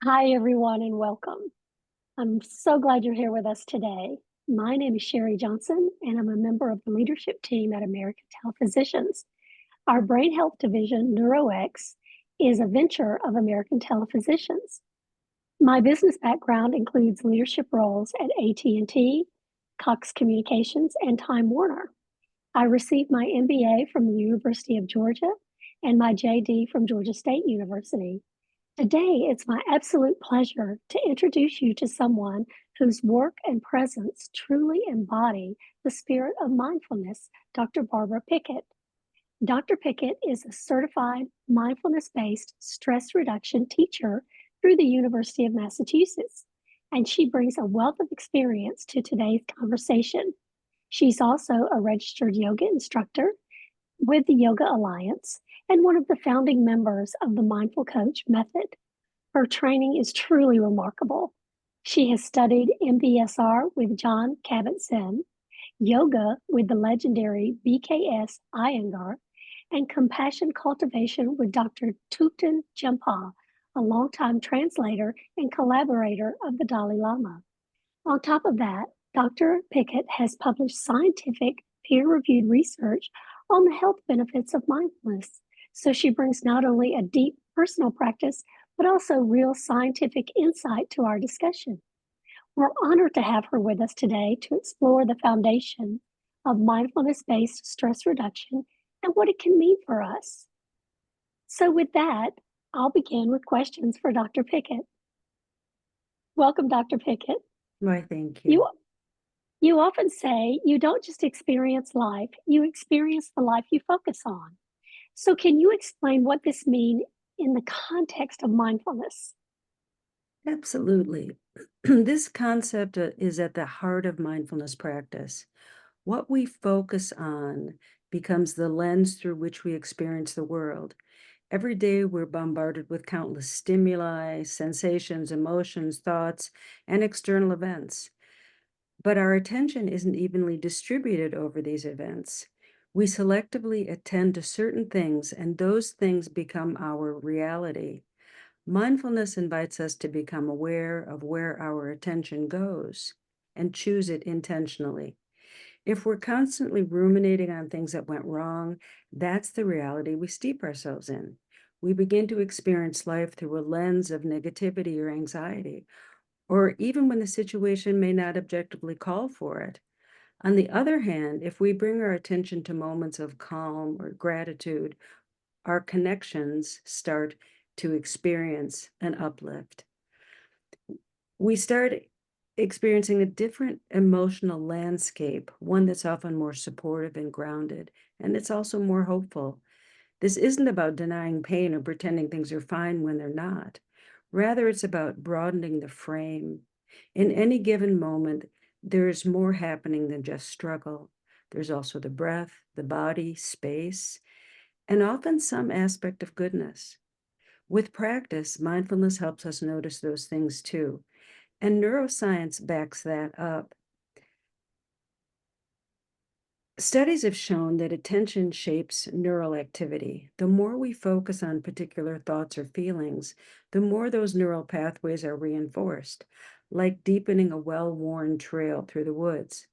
Hi, everyone, and welcome. I'm so glad you're here with us today. My name is Sherry Johnson, and I'm a member of the leadership team at American Telephysicians. Our brain health division, NeuroX, is a venture of American Telephysicians. My business background includes leadership roles at AT&T, Cox Communications, and Time Warner. I received my MBA from the University of Georgia and my JD from Georgia State University. Today, it's my absolute pleasure to introduce you to someone whose work and presence truly embody the spirit of mindfulness, Dr. Barbara Pickett. Dr. Pickett is a certified mindfulness based stress reduction teacher through the University of Massachusetts, and she brings a wealth of experience to today's conversation. She's also a registered yoga instructor with the Yoga Alliance and one of the founding members of the Mindful Coach method. Her training is truly remarkable. She has studied MBSR with John Kabat-Zinn, yoga with the legendary BKS Iyengar, and compassion cultivation with Dr. Thupten Jhampa, a longtime translator and collaborator of the Dalai Lama. On top of that, Dr. Pickett has published scientific, peer-reviewed research on the health benefits of mindfulness. So she brings not only a deep personal practice, but also real scientific insight to our discussion. We're honored to have her with us today to explore the foundation of mindfulness-based stress reduction and what it can mean for us. So with that, I'll begin with questions for Dr. Pickett. Welcome, Dr. Pickett. Why, thank you. You often say you don't just experience life, you experience the life you focus on. So can you explain what this means in the context of mindfulness? Absolutely. This concept is at the heart of mindfulness practice. What we focus on becomes the lens through which we experience the world. Every day, we're bombarded with countless stimuli, sensations, emotions, thoughts, and external events. But our attention isn't evenly distributed over these events. We selectively attend to certain things, and those things become our reality. Mindfulness invites us to become aware of where our attention goes and choose it intentionally. If we're constantly ruminating on things that went wrong, that's the reality we steep ourselves in. We begin to experience life through a lens of negativity or anxiety, or even when the situation may not objectively call for it. On the other hand, if we bring our attention to moments of calm or gratitude, our connections start to experience an uplift. We start experiencing a different emotional landscape, one that's often more supportive and grounded, and it's also more hopeful. This isn't about denying pain or pretending things are fine when they're not. Rather, it's about broadening the frame. In any given moment, there's more happening than just struggle. There's also the breath, the body, space, and often some aspect of goodness. With practice, mindfulness helps us notice those things too, and neuroscience backs that up. Studies have shown that attention shapes neural activity. The more we focus on particular thoughts or feelings, the more those neural pathways are reinforced, like deepening a well-worn trail through the woods.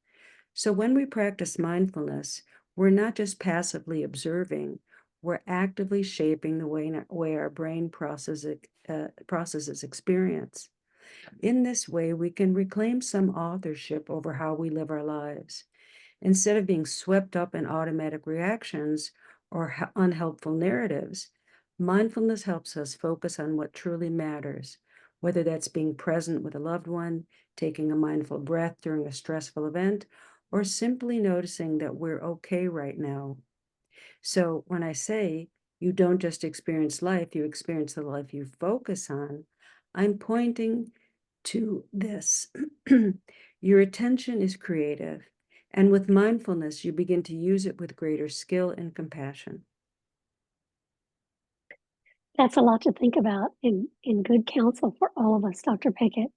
So when we practice mindfulness, we're not just passively observing, we're actively shaping the way our brain processes experience. In this way, we can reclaim some authorship over how we live our lives. Instead of being swept up in automatic reactions or unhelpful narratives, mindfulness helps us focus on what truly matters, whether that's being present with a loved one, taking a mindful breath during a stressful event, or simply noticing that we're okay right now. So when I say you don't just experience life, you experience the life you focus on, I'm pointing to this. Your attention is creative, and with mindfulness, you begin to use it with greater skill and compassion. That's a lot to think about in good counsel for all of us, Dr. Pickett.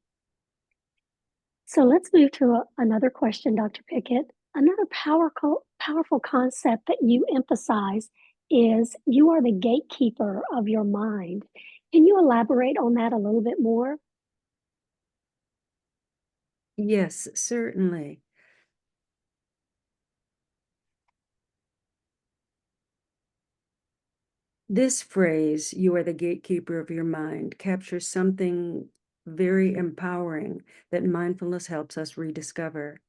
So let's move to another question, Dr. Pickett. Another powerful concept that you emphasize is you are the gatekeeper of your mind. Can you elaborate on that a little bit more? Yes, certainly. This phrase, "you are the gatekeeper of your mind," captures something very empowering that mindfulness helps us rediscover.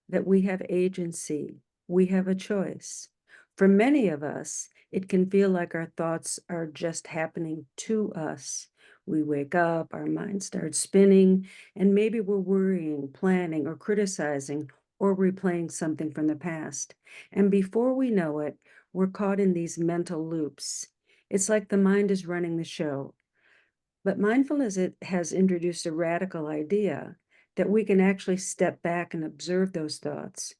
That we have agency, we have a choice. For many of us, it can feel like our thoughts are just happening to us. We wake up, our mind starts spinning, and maybe we're worrying, planning, or criticizing, or replaying something from the past. And before we know it, we're caught in these mental loops. It's like the mind is running the show. But mindfulness it has introduced a radical idea that we can actually step back and observe those thoughts.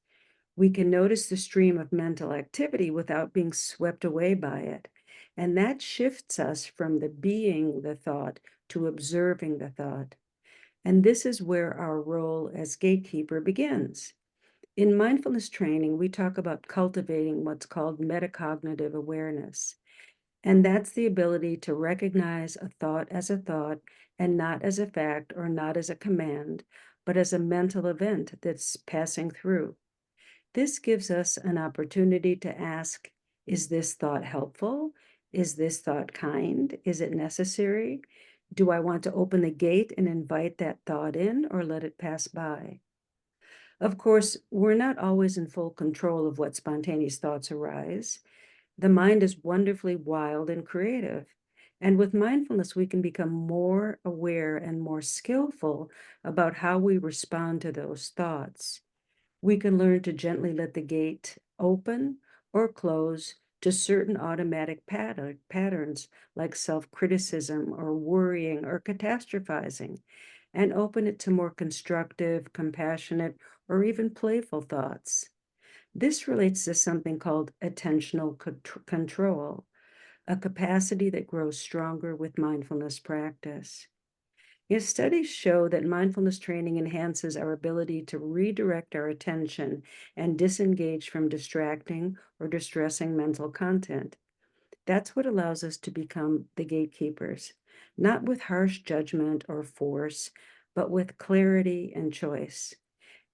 We can notice the stream of mental activity without being swept away by it. And that shifts us from the being the thought to observing the thought. And this is where our role as gatekeeper begins. In mindfulness training, we talk about cultivating what's called metacognitive awareness. And that's the ability to recognize a thought and not as a fact or not as a command, but as a mental event that's passing through. This gives us an opportunity to ask, is this thought helpful? Is this thought kind? Is it necessary? Do I want to open the gate and invite that thought in or let it pass by? Of course, we're not always in full control of what spontaneous thoughts arise. The mind is wonderfully wild and creative. And with mindfulness, we can become more aware and more skillful about how we respond to those thoughts. We can learn to gently let the gate open or close to certain automatic patterns like self criticism or worrying or catastrophizing, and open it to more constructive, compassionate, or even playful thoughts. This relates to something called attentional control, a capacity that grows stronger with mindfulness practice. Yes, studies show that mindfulness training enhances our ability to redirect our attention and disengage from distracting or distressing mental content. That's what allows us to become the gatekeepers, not with harsh judgment or force, but with clarity and choice.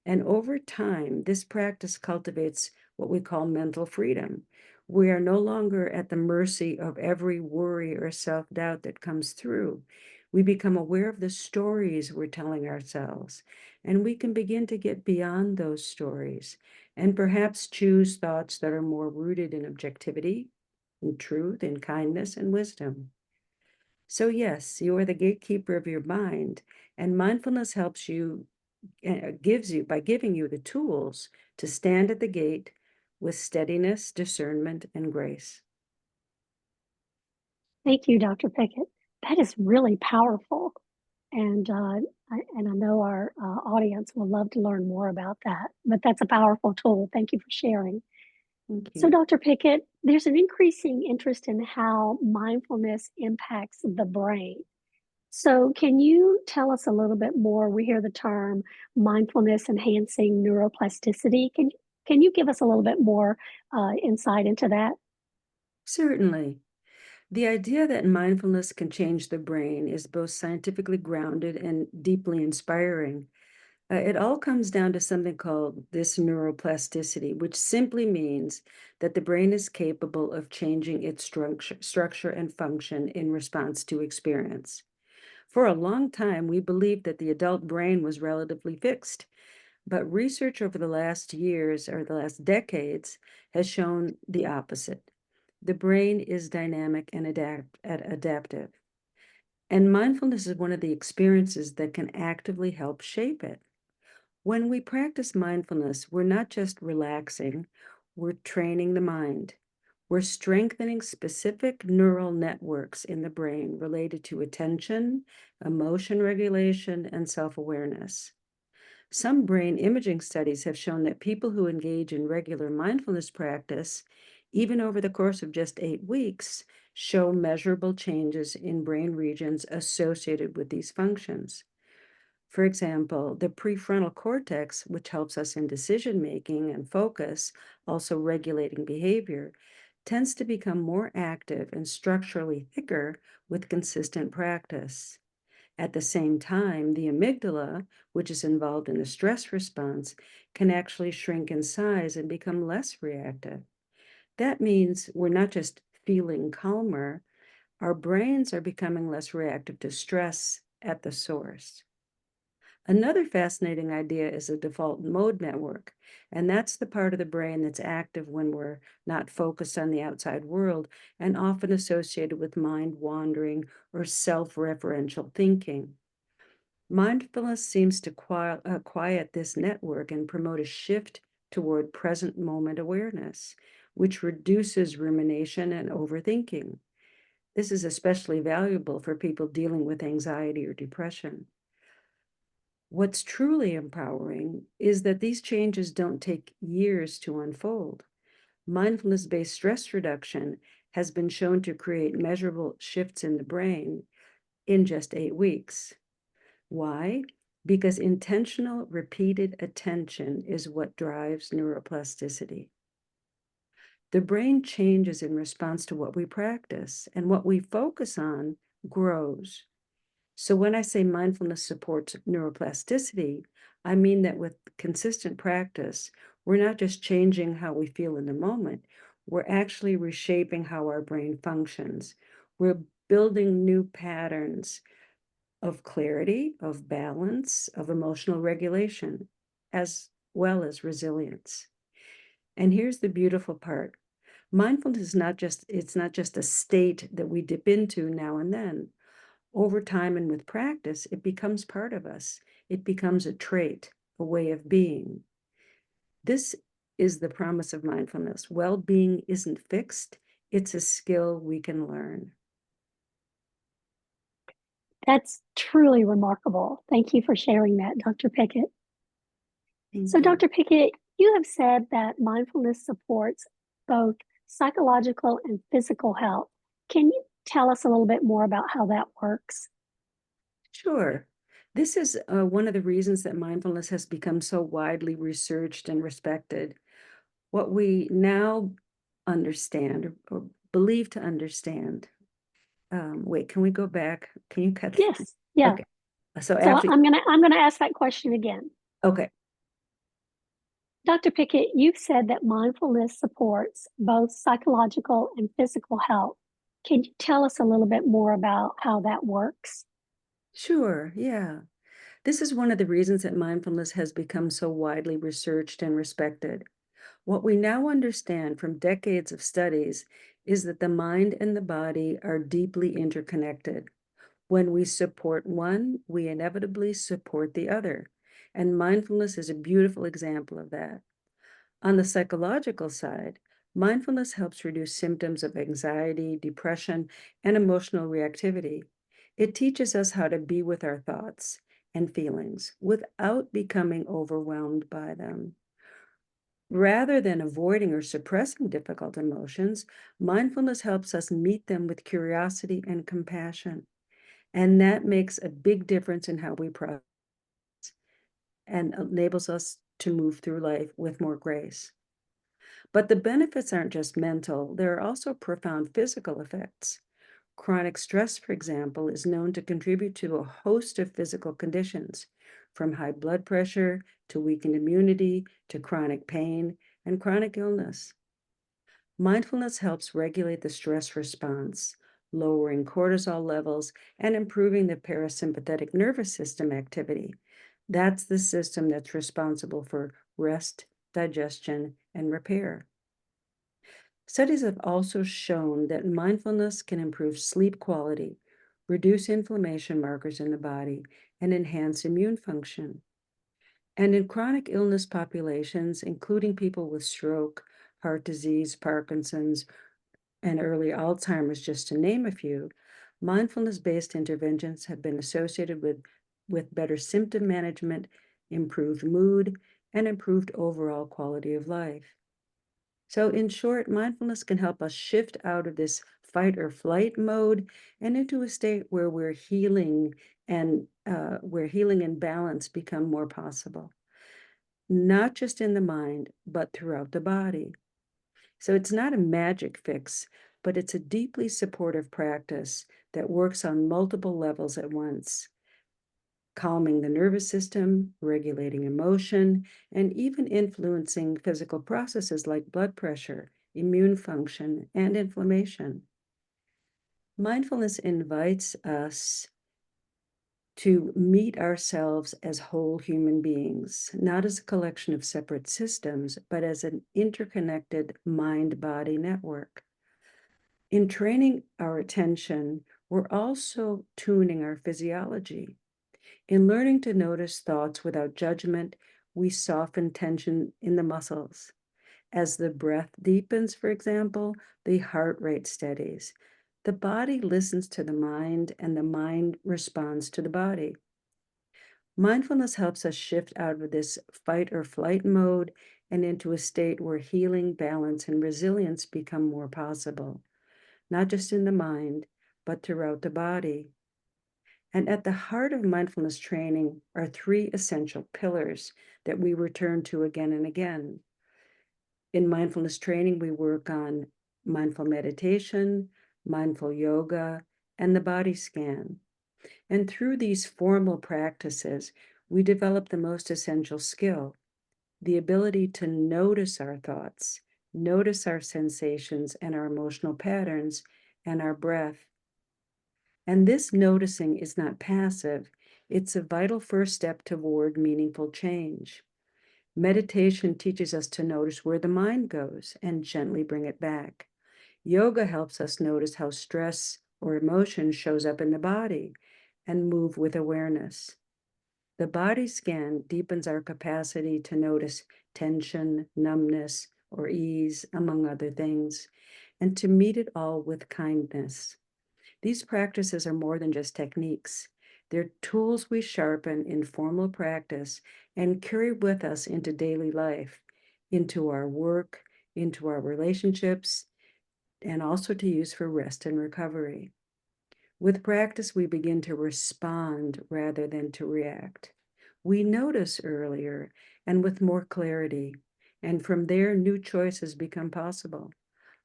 And over time, this practice cultivates what we call mental freedom. We are no longer at the mercy of every worry or self doubt that comes through. We become aware of the stories we're telling ourselves, and we can begin to get beyond those stories and perhaps choose thoughts that are more rooted in objectivity, in truth, in kindness, and wisdom. So, yes, you are the gatekeeper of your mind, and mindfulness helps you gives you by giving you the tools to stand at the gate with steadiness, discernment, and grace. Thank you, Dr. Pickett. That is really powerful. And I know our audience will love to learn more about that. But that's a powerful tool. Thank you for sharing. Thank So, you. Dr. Pickett, there's an increasing interest in how mindfulness impacts the brain. So, can you tell us a little bit more? We hear the term mindfulness enhancing neuroplasticity. Can you give us a little bit more insight into that? Certainly. The idea that mindfulness can change the brain is both scientifically grounded and deeply inspiring. It all comes down to something called this neuroplasticity, which simply means that the brain is capable of changing its structure and function in response to experience. For a long time, we believed that the adult brain was relatively fixed, but research over the last years or the last decades has shown the opposite. The brain is dynamic and adaptive. And mindfulness is one of the experiences that can actively help shape it. When we practice mindfulness, we're not just relaxing, we're training the mind. We're strengthening specific neural networks in the brain related to attention, emotion regulation, and self awareness. Some brain imaging studies have shown that people who engage in regular mindfulness practice, even over the course of just 8 weeks, show measurable changes in brain regions associated with these functions. For example, the prefrontal cortex, which helps us in decision making and focus, also regulating behavior, tends to become more active and structurally thicker with consistent practice. At the same time, the amygdala, which is involved in the stress response, can actually shrink in size and become less reactive. That means we're not just feeling calmer, our brains are becoming less reactive to stress at the source. Another fascinating idea is a default mode network, and that's the part of the brain that's active when we're not focused on the outside world and often associated with mind wandering or self-referential thinking. Mindfulness seems to quiet this network and promote a shift toward present moment awareness, which reduces rumination and overthinking. This is especially valuable for people dealing with anxiety or depression. What's truly empowering is that these changes don't take years to unfold. Mindfulness-based stress reduction has been shown to create measurable shifts in the brain in just 8 weeks. Why? Because intentional, repeated attention is what drives neuroplasticity. The brain changes in response to what we practice, and what we focus on grows. So when I say mindfulness supports neuroplasticity, I mean that with consistent practice, we're not just changing how we feel in the moment, we're actually reshaping how our brain functions. We're building new patterns of clarity, of balance, of emotional regulation, as well as resilience. And here's the beautiful part. Mindfulness is not just, it's not just a state that we dip into now and then. Over time and with practice, it becomes part of us. It becomes a trait, a way of being. This is the promise of mindfulness. Well-being isn't fixed. It's a skill we can learn. That's truly remarkable. Thank you for sharing that, Dr. Pickett. So, Thank you. Dr. Pickett, you have said that mindfulness supports both psychological and physical health. Can you tell us a little bit more about how that works? Sure. This is one of the reasons that mindfulness has become so widely researched and respected. What we now understand or believe to understand. Wait, can we go back? Can you cut? Yes, yeah. Okay. So So after, I'm gonna ask that question again. okay, Dr. Pickett, you've said that mindfulness supports both psychological and physical health. Can you tell us a little bit more about how that works? sure, yeah. This is one of the reasons that mindfulness has become so widely researched and respected. What we now understand from decades of studies is that the mind and the body are deeply interconnected. When we support one, we inevitably support the other. And mindfulness is a beautiful example of that. On the psychological side, mindfulness helps reduce symptoms of anxiety, depression, and emotional reactivity. It teaches us how to be with our thoughts and feelings without becoming overwhelmed by them. Rather than avoiding or suppressing difficult emotions, mindfulness helps us meet them with curiosity and compassion. And that makes a big difference in how we process and enables us to move through life with more grace. But the benefits aren't just mental, there are also profound physical effects. Chronic stress, for example, is known to contribute to a host of physical conditions, from high blood pressure to weakened immunity to chronic pain and chronic illness. Mindfulness helps regulate the stress response, lowering cortisol levels and improving the parasympathetic nervous system activity. That's the system that's responsible for rest, digestion, and repair. Studies have also shown that mindfulness can improve sleep quality, reduce inflammation markers in the body, and enhance immune function. And in chronic illness populations, including people with stroke, heart disease, Parkinson's, and early Alzheimer's, just to name a few, mindfulness-based interventions have been associated with better symptom management, improved mood, and improved overall quality of life. So in short, mindfulness can help us shift out of this fight or flight mode and into a state where where healing and balance become more possible, not just in the mind, but throughout the body. So it's not a magic fix, but it's a deeply supportive practice that works on multiple levels at once, calming the nervous system, regulating emotion, and even influencing physical processes like blood pressure, immune function, and inflammation. Mindfulness invites us to meet ourselves as whole human beings, not as a collection of separate systems, but as an interconnected mind body network. In training our attention, we're also tuning our physiology. In learning to notice thoughts without judgment, we soften tension in the muscles. As the breath deepens, for example, the heart rate steadies. The body listens to the mind, and the mind responds to the body. Mindfulness helps us shift out of this fight or flight mode and into a state where healing, balance, and resilience become more possible, not just in the mind, but throughout the body. And at the heart of mindfulness training are three essential pillars that we return to again and again. In mindfulness training, we work on mindful meditation, mindful yoga, and the body scan. And through these formal practices, we develop the most essential skill, the ability to notice our thoughts, notice our sensations and our emotional patterns, and our breath. And this noticing is not passive, it's a vital first step toward meaningful change. Meditation teaches us to notice where the mind goes and gently bring it back. Yoga helps us notice how stress or emotion shows up in the body and move with awareness. The body scan deepens our capacity to notice tension, numbness, or ease, among other things, and to meet it all with kindness. These practices are more than just techniques. They're tools we sharpen in formal practice and carry with us into daily life, into our work, into our relationships, and also to use for rest and recovery. With practice, we begin to respond rather than to react. We notice earlier and with more clarity, and from there, new choices become possible.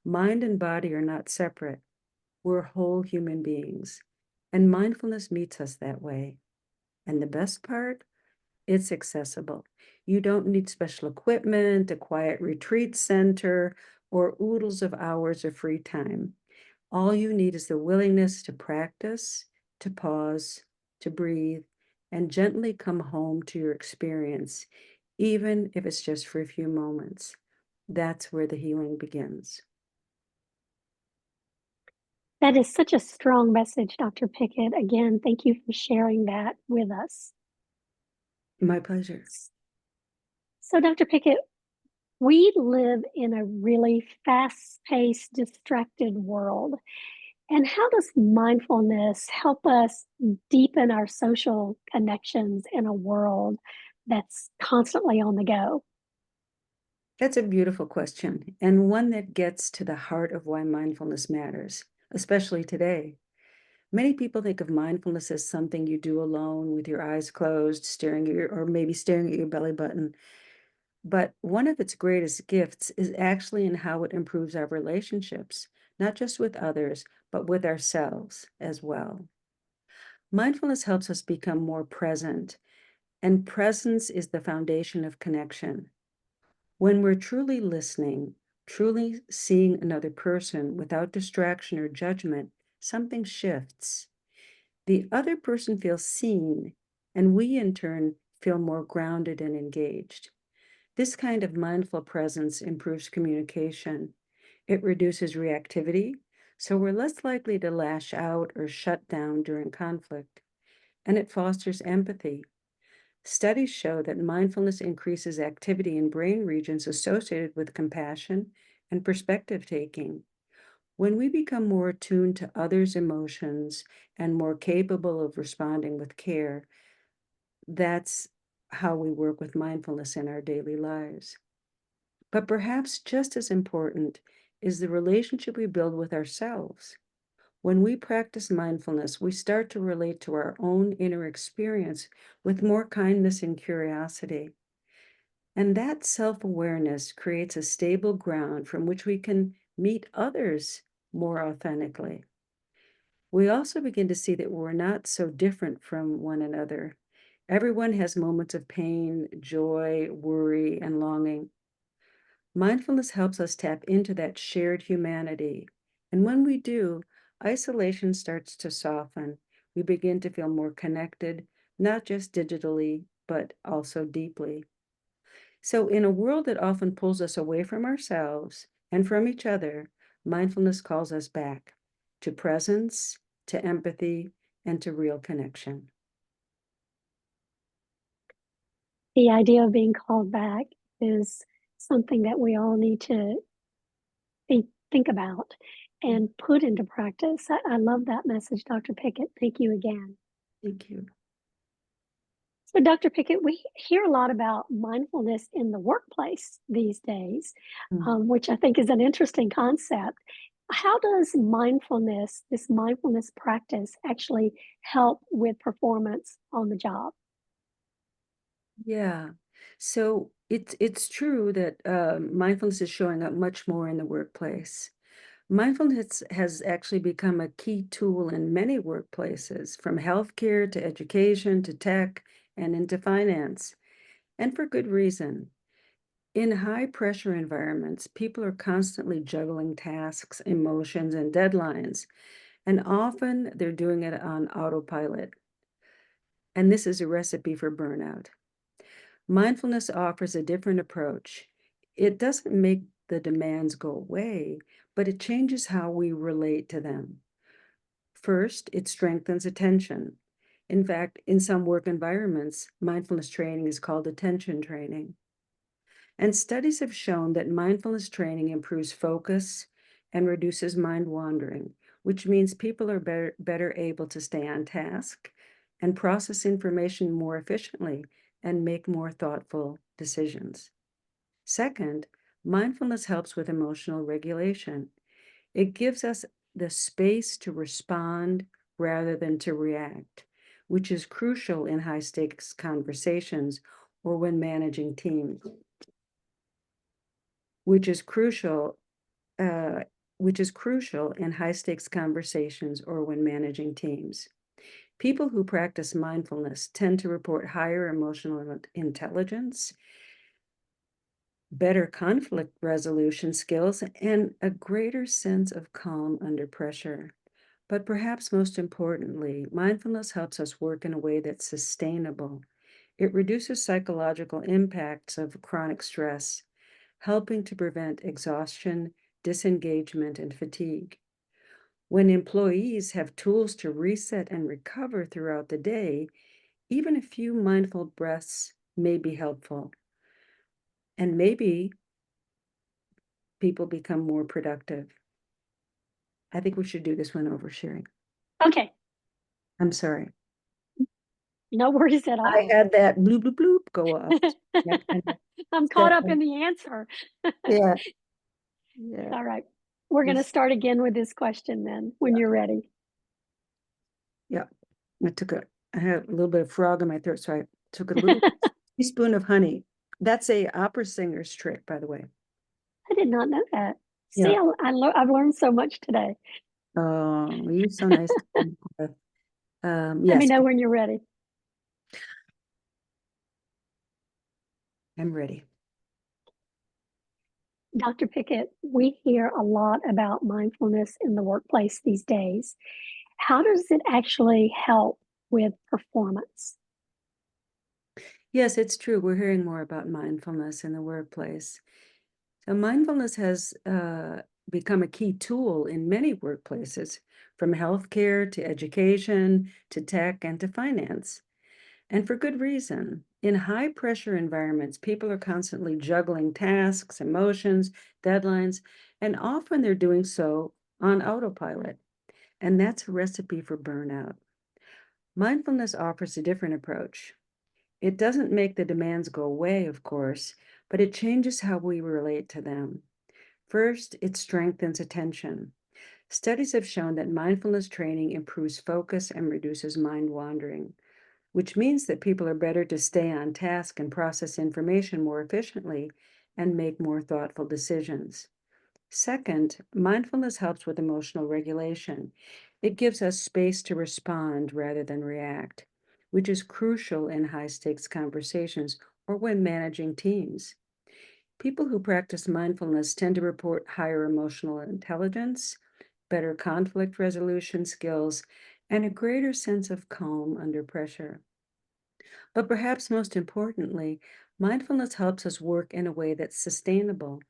Mind and body are not separate. We're whole human beings, and mindfulness meets us that way. And the best part, it's accessible. You don't need special equipment, a quiet retreat center, or oodles of hours of free time. All you need is the willingness to practice, to pause, to breathe, and gently come home to your experience, even if it's just for a few moments. That's where the healing begins. That is such a strong message, Dr. Pickett. Again, thank you for sharing that with us. My pleasure. So, Dr. Pickett, we live in a really fast-paced, distracted world. And how does mindfulness help us deepen our social connections in a world that's constantly on the go? That's a beautiful question, and one that gets to the heart of why mindfulness matters, especially today. Many people think of mindfulness as something you do alone with your eyes closed, staring at or maybe staring at your belly button. But one of its greatest gifts is actually in how it improves our relationships, not just with others, but with ourselves as well. Mindfulness helps us become more present, and presence is the foundation of connection. When we're truly listening, truly seeing another person without distraction or judgment, something shifts. The other person feels seen, and we in turn feel more grounded and engaged. This kind of mindful presence improves communication. It reduces reactivity, so we're less likely to lash out or shut down during conflict. And it fosters empathy. Studies show that mindfulness increases activity in brain regions associated with compassion and perspective taking. When we become more attuned to others' emotions and more capable of responding with care, that's how we work with mindfulness in our daily lives. But perhaps just as important is the relationship we build with ourselves. When we practice mindfulness, we start to relate to our own inner experience with more kindness and curiosity. And that self awareness creates a stable ground from which we can meet others more authentically. We also begin to see that we're not so different from one another. Everyone has moments of pain, joy, worry, and longing. Mindfulness helps us tap into that shared humanity. And when we do, isolation starts to soften. We begin to feel more connected, not just digitally, but also deeply. So, in a world that often pulls us away from ourselves and from each other, mindfulness calls us back to presence, to empathy, and to real connection. The idea of being called back is something that we all need to think about and put into practice. I love that message, Dr. Pickett. Thank you again. Thank you. So, Dr. Pickett, we hear a lot about mindfulness in the workplace these days, Mm. which I think is an interesting concept. How does this mindfulness practice, actually help with performance on the job? Yeah. So it's true that mindfulness is showing up much more in the workplace. Mindfulness has actually become a key tool in many workplaces, from healthcare to education to tech and into finance, and for good reason. In high pressure environments, people are constantly juggling tasks, emotions, and deadlines, and often they're doing it on autopilot. And this is a recipe for burnout. Mindfulness offers a different approach. It doesn't make the demands go away, but it changes how we relate to them. First, it strengthens attention. In fact, in some work environments, mindfulness training is called attention training. And studies have shown that mindfulness training improves focus and reduces mind wandering, which means people are better able to stay on task and process information more efficiently and make more thoughtful decisions. Second, mindfulness helps with emotional regulation. It gives us the space to respond rather than to react, which is crucial in high stakes conversations or when managing teams, which is crucial, uh, which is crucial in high stakes conversations or when managing teams. People who practice mindfulness tend to report higher emotional intelligence, better conflict resolution skills, and a greater sense of calm under pressure. But perhaps most importantly, mindfulness helps us work in a way that's sustainable. It reduces psychological impacts of chronic stress, helping to prevent exhaustion, disengagement, and fatigue. When employees have tools to reset and recover throughout the day, even a few mindful breaths may be helpful. And maybe people become more productive. I think we should do this one over sharing. Okay, I'm sorry. no worries at I all. had that bloop, bloop, bloop go off. That kind of I'm caught set up my in the answer. yeah, yeah, All right. We're going to this start again with this question then when you're ready. yeah. I had a little bit of frog in my throat, so I took a little teaspoon of honey. That's a opera singer's trick, by the way. I did not know that. See, Yeah. I've learned so much today. Oh, you're so nice to speak with. Let me Yes, know when you're ready. I'm ready. Dr. Pickett, we hear a lot about mindfulness in the workplace these days. How does it actually help with performance? Yes, it's true. We're hearing more about mindfulness in the workplace. So mindfulness has become a key tool in many workplaces, from healthcare to education to tech and to finance. And for good reason. In high pressure environments, people are constantly juggling tasks, emotions, deadlines, and often they're doing so on autopilot. And that's a recipe for burnout. Mindfulness offers a different approach. It doesn't make the demands go away, of course, but it changes how we relate to them. First, it strengthens attention. Studies have shown that mindfulness training improves focus and reduces mind wandering, which means that people are better to stay on task and process information more efficiently and make more thoughtful decisions. Second, mindfulness helps with emotional regulation. It gives us space to respond rather than react, which is crucial in high stakes conversations or when managing teams. People who practice mindfulness tend to report higher emotional intelligence, better conflict resolution skills, and a greater sense of calm under pressure. But perhaps most importantly, mindfulness helps us work in a way that's sustainable.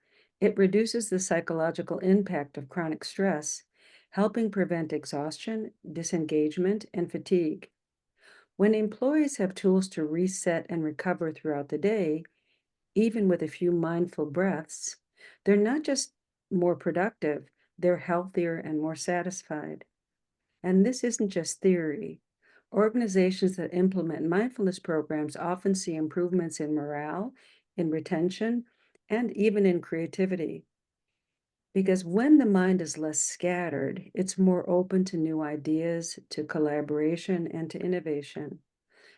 It reduces the psychological impact of chronic stress, helping prevent exhaustion, disengagement, and fatigue. When employees have tools to reset and recover throughout the day, even with a few mindful breaths, they're not just more productive, they're healthier and more satisfied. And this isn't just theory. Organizations that implement mindfulness programs often see improvements in morale, in retention, and even in creativity. Because when the mind is less scattered, it's more open to new ideas, to collaboration, and to innovation.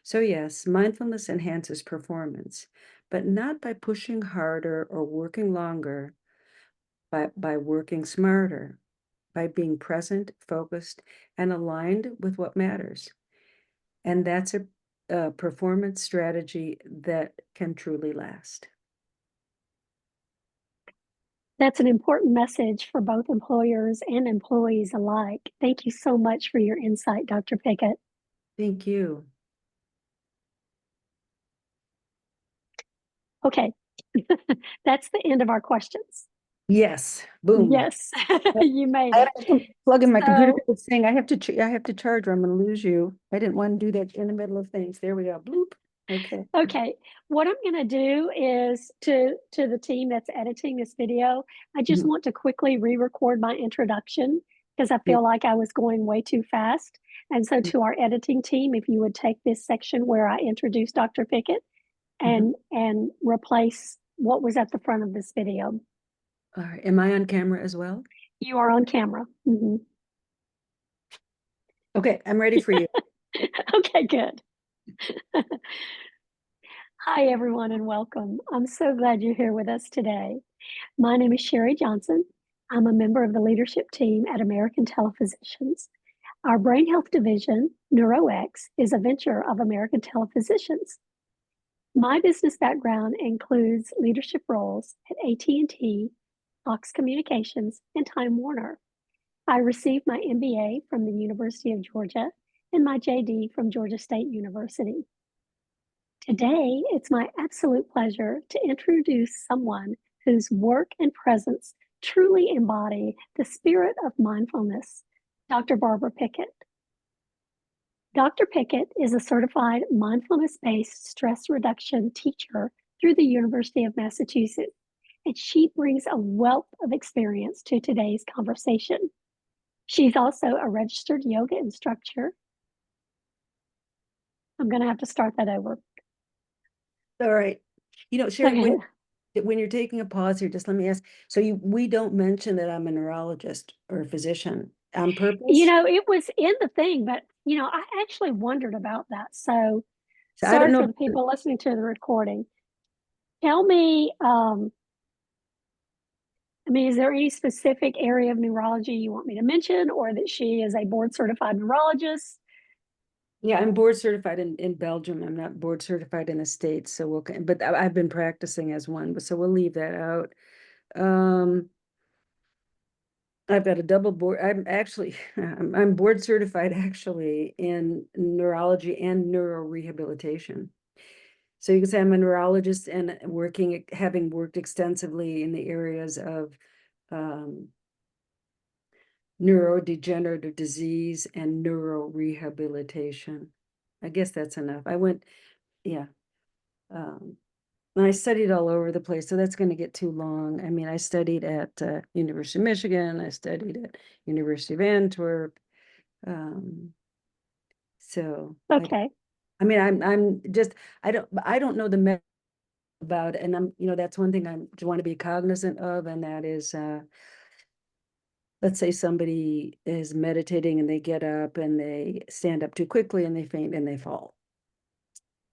So, yes, mindfulness enhances performance, but not by pushing harder or working longer, but by working smarter, by being present, focused, and aligned with what matters. And that's a performance strategy that can truly last. That's an important message for both employers and employees alike. Thank you so much for your insight, Dr. Pickett. Thank you. Okay, that's the end of our questions. Yes, boom. Yes, you made I it. have to plug in my computer So, because it's saying I have to charge or I'm going to lose you. I didn't want to do that in the middle of things. There we go. Bloop. Okay. okay, what I'm going to do is to the team that's editing this video, I just Mhm. want to quickly re-record my introduction because I Yeah. feel like I was going way too fast. And so to our editing team, if you would take this section where I introduced Dr. Pickett Mhm. and replace what was at the front of this video. All right. Am I on camera as well? You are on camera. Mhm. Okay, I'm ready for you. Okay, good. Hi, everyone, and welcome. I'm so glad you're here with us today. My name is Sherry Johnson. I'm a member of the leadership team at American Telephysicians. Our brain health division, NeuroX, is a venture of American Telephysicians. My business background includes leadership roles at AT&T, Fox Communications, and Time Warner. I received my MBA from the University of Georgia and my JD from Georgia State University. Today, it's my absolute pleasure to introduce someone whose work and presence truly embody the spirit of mindfulness, Dr. Barbara Pickett. Dr. Pickett is a certified mindfulness-based stress reduction teacher through the University of Massachusetts, and she brings a wealth of experience to today's conversation. She's also a registered yoga instructor. I'm going to have to start that over. All right. Sherry, Okay. when you're taking a pause here, just let me ask. So we don't mention that I'm a neurologist or a physician on purpose? It was in the thing, but I actually wondered about that. So So I don't sorry know. for the people listening to the recording. Tell me, I mean, is there any specific area of neurology you want me to mention, or that she is a board certified neurologist? Yeah, I'm board certified in Belgium. I'm not board certified in the States, so but I've been practicing as one, but so we'll leave that out. Um, I've got a double board. I'm actually, I'm board certified actually in neurology and neurorehabilitation. So you can say I'm a neurologist and having worked extensively in the areas of um, neurodegenerative disease and neurorehabilitation. I guess that's enough. Yeah. Um, and I studied all over the place, so that's going to get too long. I mean, I studied at University of Michigan. I studied at University of Antwerp. Um, so Okay. I mean, I'm just I don't know the about it, and that's one thing I want to be cognizant of, and that is let's say somebody is meditating and they get up and they stand up too quickly and they faint and they fall.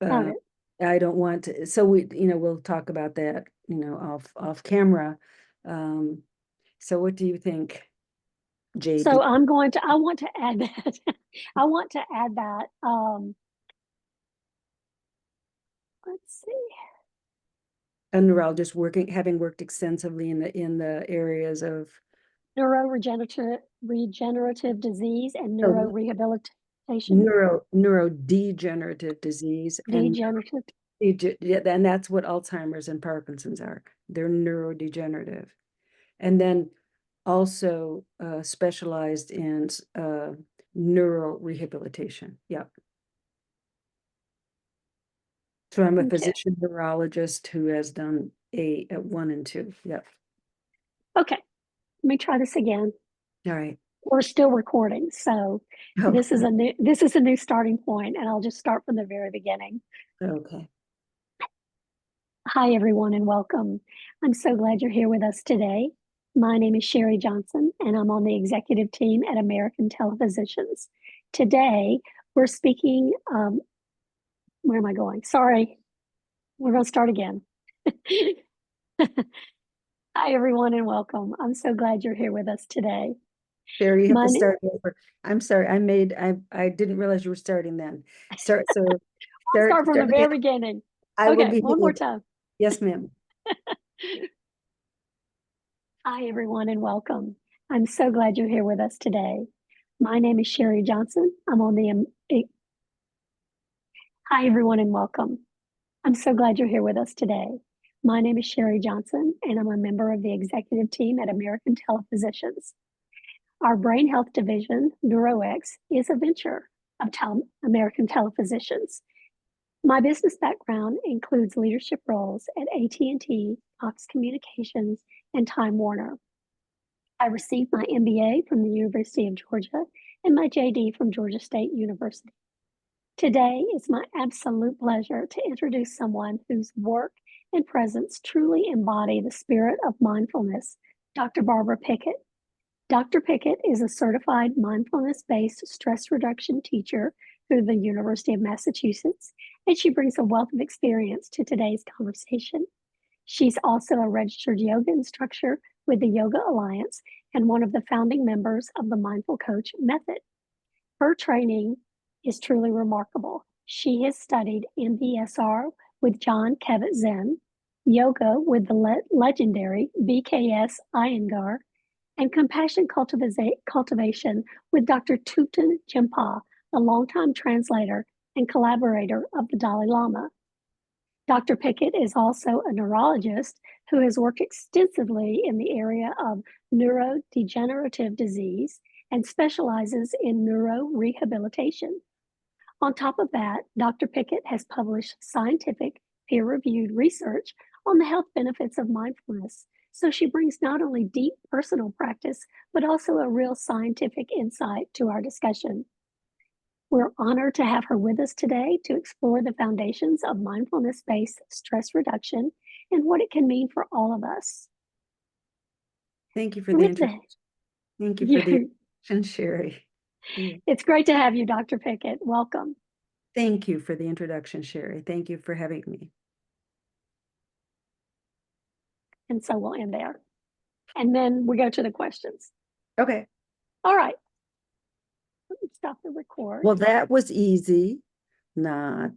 Got Uh, it. I don't want to, so we'll talk about that, off camera. Um, so what do you think, JD? So I want to add that. I want to add that. Let's see. A neurologist having worked extensively in the areas of Regenerative disease and oh, neurorehabilitation. neurodegenerative disease and Degenerative. yeah, and that's what Alzheimer's and Parkinson's are. They're neurodegenerative. And then also specialized in neural rehabilitation. Yep. So I'm a Okay. physician neurologist who has done a 1 and 2. Yep. Okay. Let me try this again. All right. We're still recording, so Oh, this is a new starting point, and I'll just start from the very beginning. okay. Hi, everyone, and welcome. I'm so glad you're here with us today. My name is Sherry Johnson, and I'm on the executive team at American Telephysicians. Today, we're speaking. Where am I going? Sorry, we're going to start again. Hi, everyone, and welcome. I'm so glad you're here with us today. There you have to My, start over. I'm sorry. I didn't realize you were starting then. I'll start from the Start very again. beginning. I will Okay, be one more here. time. Yes, ma'am. Hi, everyone, and welcome. I'm so glad you're here with us today. My name is Sherry Johnson. I'm on the Hi, everyone, and welcome. I'm so glad you're here with us today. My name is Sherry Johnson, and I'm a member of the executive team at American Telephysicians. Our brain health division, NeuroX, is a venture of American Telephysicians. My business background includes leadership roles at AT&T, Fox Communications, and Time Warner. I received my MBA from the University of Georgia and my JD from Georgia State University. Today, it's my absolute pleasure to introduce someone whose work and presence truly embody the spirit of mindfulness, Dr. Barbara Pickett. Dr. Pickett is a certified mindfulness-based stress reduction teacher through the University of Massachusetts, and she brings a wealth of experience to today's conversation. She's also a registered yoga instructor with the Yoga Alliance and one of the founding members of the Mindful Coach Method. Her training is truly remarkable. She has studied MBSR with John Kabat-Zinn, yoga with the legendary BKS Iyengar, and compassion cultivation with Dr. Thupten Jinpa, a longtime translator and collaborator of the Dalai Lama. Dr. Pickett is also a neurologist who has worked extensively in the area of neurodegenerative disease and specializes in neurorehabilitation. On top of that, Dr. Pickett has published scientific, peer-reviewed research on the health benefits of mindfulness. So she brings not only deep personal practice, but also a real scientific insight to our discussion. We're honored to have her with us today to explore the foundations of mindfulness-based stress reduction and what it can mean for all of us. Thank you for the With introduction. that, Thank you for the introduction, Sherry. Yeah. it's great to have you, Dr. Pickett. Welcome. Thank you for the introduction, Sherry. Thank you for having me. And so we'll end there. And then we go to the questions. Okay. All right. Let me stop the record. Well, that was easy. Not.